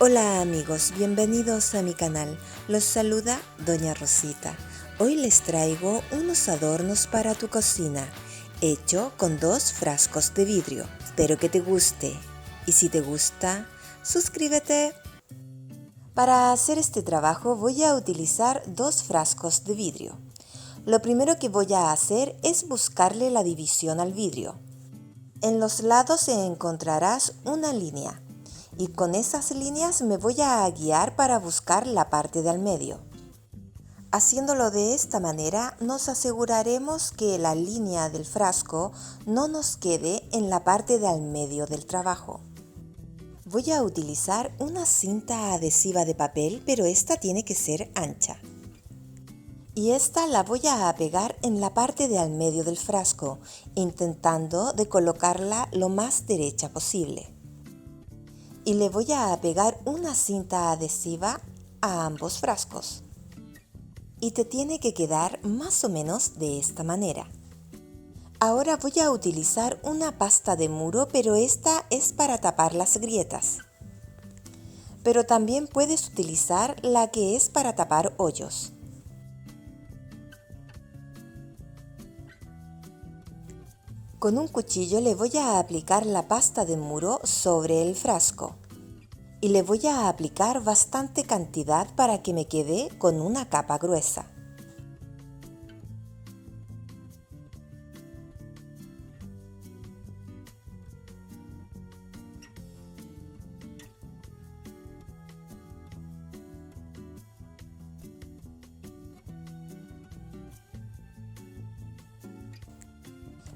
Hola amigos, bienvenidos a mi canal. Los saluda Doña Rosita. Hoy les traigo unos adornos para tu cocina, hecho con 2 frascos de vidrio. Espero que te guste. Y si te gusta, suscríbete. Para hacer este trabajo voy a utilizar 2 frascos de vidrio. Lo primero que voy a hacer es buscarle la división al vidrio. En los lados encontrarás una línea. Y con esas líneas me voy a guiar para buscar la parte del medio. Haciéndolo de esta manera, nos aseguraremos que la línea del frasco no nos quede en la parte del medio del trabajo. Voy a utilizar una cinta adhesiva de papel, pero esta tiene que ser ancha. Y esta la voy a pegar en la parte del medio del frasco, intentando de colocarla lo más derecha posible. Y le voy a pegar una cinta adhesiva a ambos frascos. Y te tiene que quedar más o menos de esta manera. Ahora voy a utilizar una pasta de muro, pero esta es para tapar las grietas. Pero también puedes utilizar la que es para tapar hoyos. Con un cuchillo le voy a aplicar la pasta de muro sobre el frasco. Y le voy a aplicar bastante cantidad para que me quede con una capa gruesa.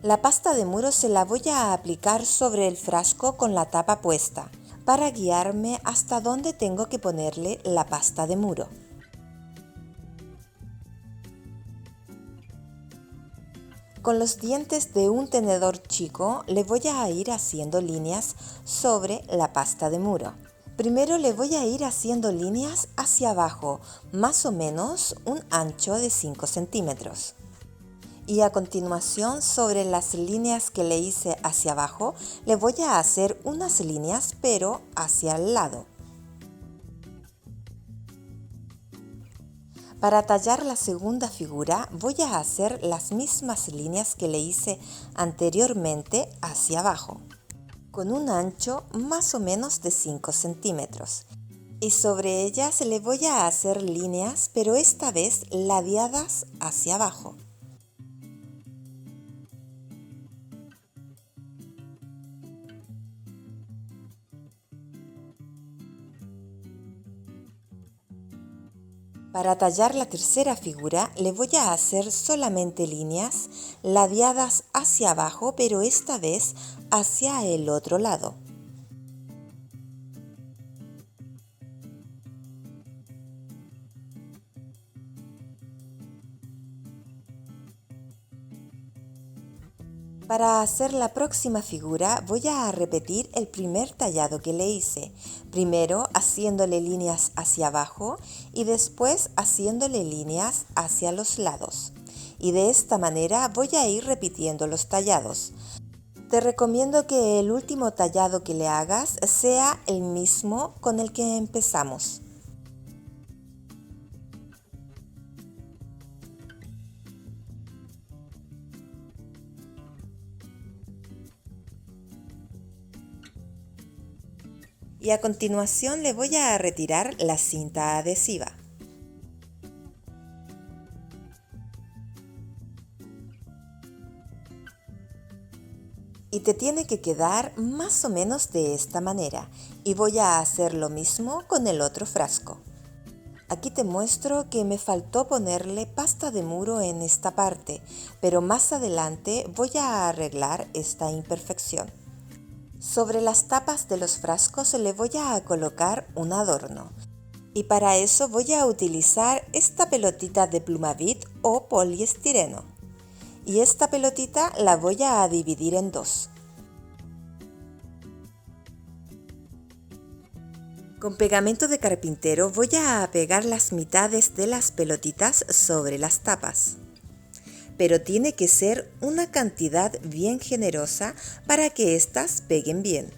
La pasta de muro se la voy a aplicar sobre el frasco con la tapa puesta, para guiarme hasta donde tengo que ponerle la pasta de muro. Con los dientes de un tenedor chico le voy a ir haciendo líneas sobre la pasta de muro. Primero le voy a ir haciendo líneas hacia abajo, más o menos un ancho de 5 centímetros. Y a continuación, sobre las líneas que le hice hacia abajo, le voy a hacer unas líneas pero hacia el lado. Para tallar la segunda figura voy a hacer las mismas líneas que le hice anteriormente hacia abajo, con un ancho más o menos de 5 centímetros. Y sobre ellas le voy a hacer líneas, pero esta vez ladeadas hacia abajo. Para tallar la tercera figura le voy a hacer solamente líneas ladeadas hacia abajo, pero esta vez hacia el otro lado. Para hacer la próxima figura voy a repetir el primer tallado que le hice, primero haciéndole líneas hacia abajo y después haciéndole líneas hacia los lados. Y de esta manera voy a ir repitiendo los tallados. Te recomiendo que el último tallado que le hagas sea el mismo con el que empezamos. Y a continuación le voy a retirar la cinta adhesiva. Y te tiene que quedar más o menos de esta manera. Y voy a hacer lo mismo con el otro frasco. Aquí te muestro que me faltó ponerle pasta de muro en esta parte, pero más adelante voy a arreglar esta imperfección. Sobre las tapas de los frascos le voy a colocar un adorno. Y para eso voy a utilizar esta pelotita de Plumavit o poliestireno. Y esta pelotita la voy a dividir en 2. Con pegamento de carpintero voy a pegar las mitades de las pelotitas sobre las tapas. Pero tiene que ser una cantidad bien generosa para que éstas peguen bien.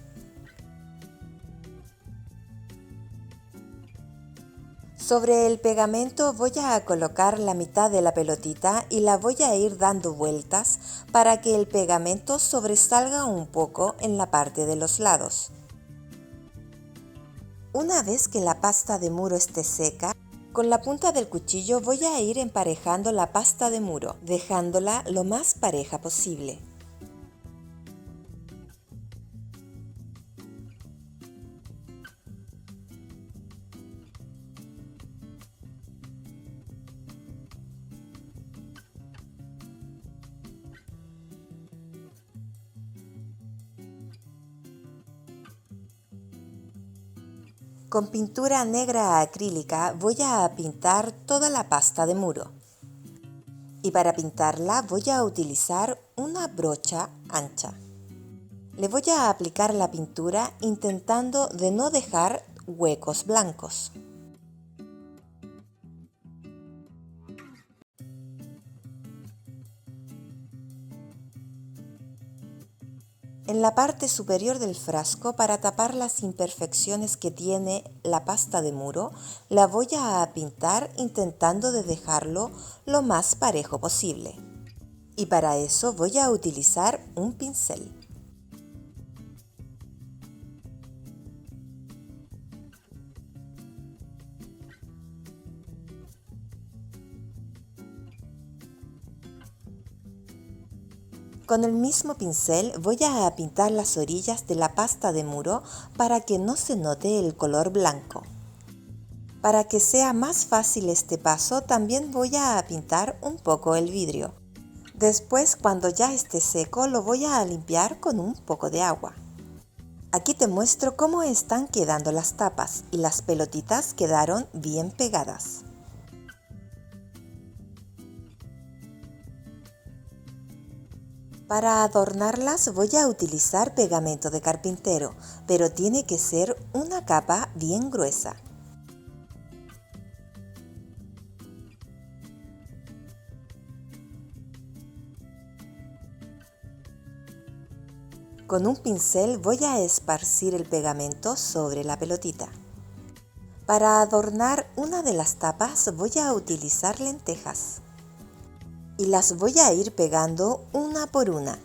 Sobre el pegamento voy a colocar la mitad de la pelotita y la voy a ir dando vueltas para que el pegamento sobresalga un poco en la parte de los lados. Una vez que la pasta de muro esté seca, con la punta del cuchillo voy a ir emparejando la pasta de muro, dejándola lo más pareja posible. Con pintura negra acrílica voy a pintar toda la pasta de muro. Y para pintarla voy a utilizar una brocha ancha. Le voy a aplicar la pintura intentando de no dejar huecos blancos. En la parte superior del frasco, para tapar las imperfecciones que tiene la pasta de muro, la voy a pintar intentando de dejarlo lo más parejo posible. Y para eso voy a utilizar un pincel. Con el mismo pincel voy a pintar las orillas de la pasta de muro para que no se note el color blanco. Para que sea más fácil este paso, también voy a pintar un poco el vidrio. Después, cuando ya esté seco, lo voy a limpiar con un poco de agua. Aquí te muestro cómo están quedando las tapas y las pelotitas quedaron bien pegadas. Para adornarlas voy a utilizar pegamento de carpintero, pero tiene que ser una capa bien gruesa. Con un pincel voy a esparcir el pegamento sobre la pelotita. Para adornar una de las tapas voy a utilizar lentejas. Y las voy a ir pegando una por una.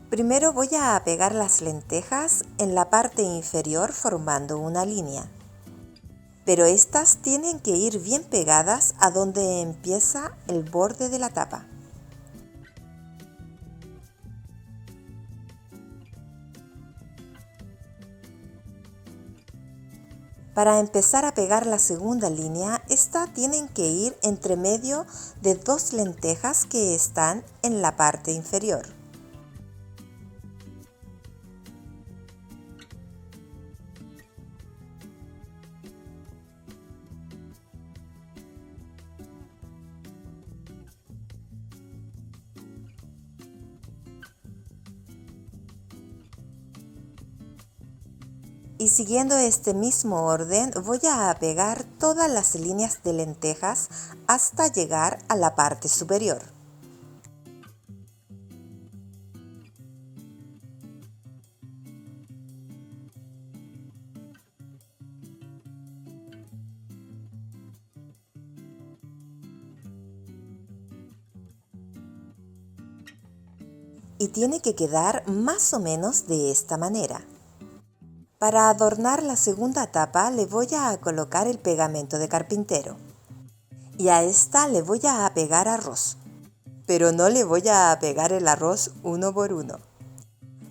Primero voy a pegar las lentejas en la parte inferior formando una línea. Pero estas tienen que ir bien pegadas a donde empieza el borde de la tapa. Para empezar a pegar la segunda línea, esta tienen que ir entre medio de dos lentejas que están en la parte inferior. Y siguiendo este mismo orden voy a pegar todas las líneas de lentejas hasta llegar a la parte superior. Y tiene que quedar más o menos de esta manera. Para adornar la segunda tapa le voy a colocar el pegamento de carpintero. Y a esta le voy a pegar arroz. Pero no le voy a pegar el arroz uno por uno.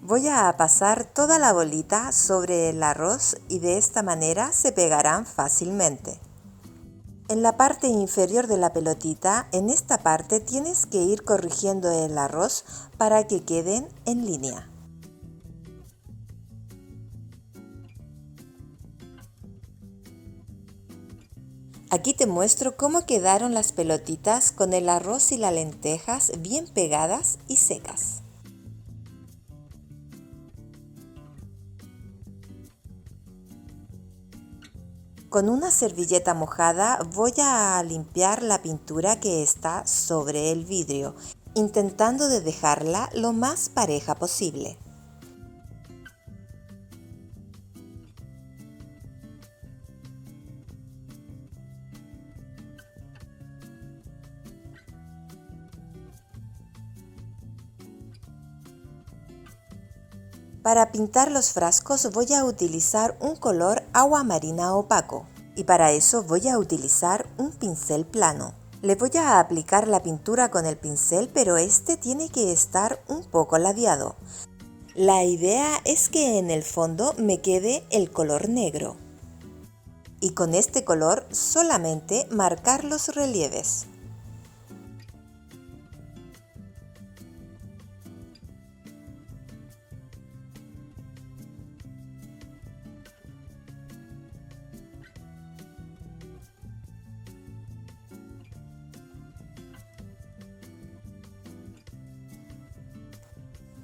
Voy a pasar toda la bolita sobre el arroz y de esta manera se pegarán fácilmente. En la parte inferior de la pelotita, en esta parte tienes que ir corrigiendo el arroz para que queden en línea. Aquí te muestro cómo quedaron las pelotitas con el arroz y las lentejas bien pegadas y secas. Con una servilleta mojada voy a limpiar la pintura que está sobre el vidrio, intentando de dejarla lo más pareja posible. Para pintar los frascos voy a utilizar un color agua marina opaco y para eso voy a utilizar un pincel plano. Le voy a aplicar la pintura con el pincel, pero este tiene que estar un poco ladeado. La idea es que en el fondo me quede el color negro. Y con este color solamente marcar los relieves.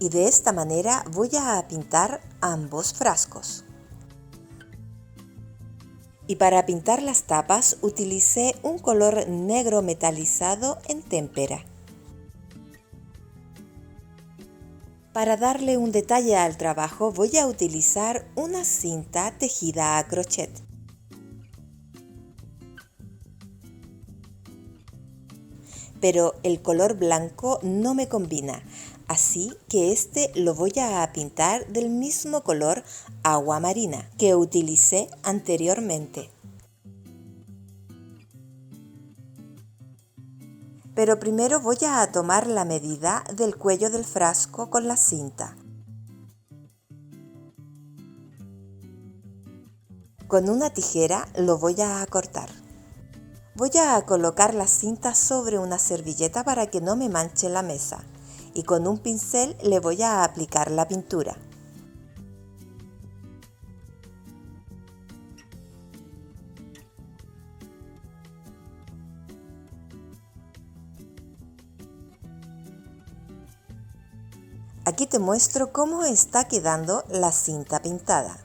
Y de esta manera voy a pintar ambos frascos. Y para pintar las tapas utilicé un color negro metalizado en témpera. Para darle un detalle al trabajo voy a utilizar una cinta tejida a crochet. Pero el color blanco no me combina, así que este lo voy a pintar del mismo color agua marina que utilicé anteriormente. Pero primero voy a tomar la medida del cuello del frasco con la cinta. Con una tijera lo voy a cortar. Voy a colocar la cinta sobre una servilleta para que no me manche la mesa y con un pincel le voy a aplicar la pintura. Aquí te muestro cómo está quedando la cinta pintada.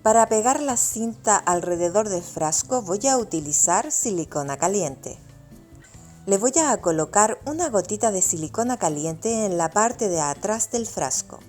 Para pegar la cinta alrededor del frasco voy a utilizar silicona caliente. Le voy a colocar una gotita de silicona caliente en la parte de atrás del frasco.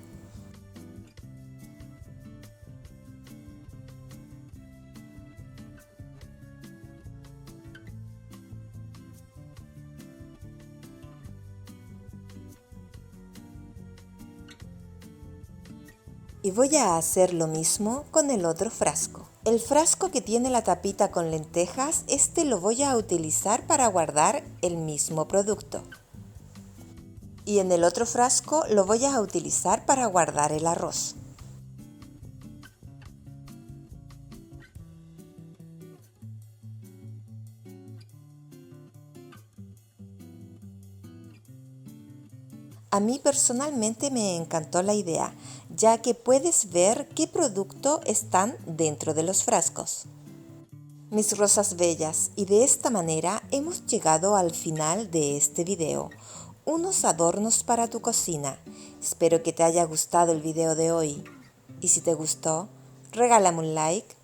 Y voy a hacer lo mismo con el otro frasco. El frasco que tiene la tapita con lentejas, este lo voy a utilizar para guardar el mismo producto. Y en el otro frasco lo voy a utilizar para guardar el arroz. A mí personalmente me encantó la idea, ya que puedes ver qué producto están dentro de los frascos. Mis rosas bellas, y de esta manera hemos llegado al final de este video. Unos adornos para tu cocina. Espero que te haya gustado el video de hoy. Y si te gustó, regálame un like,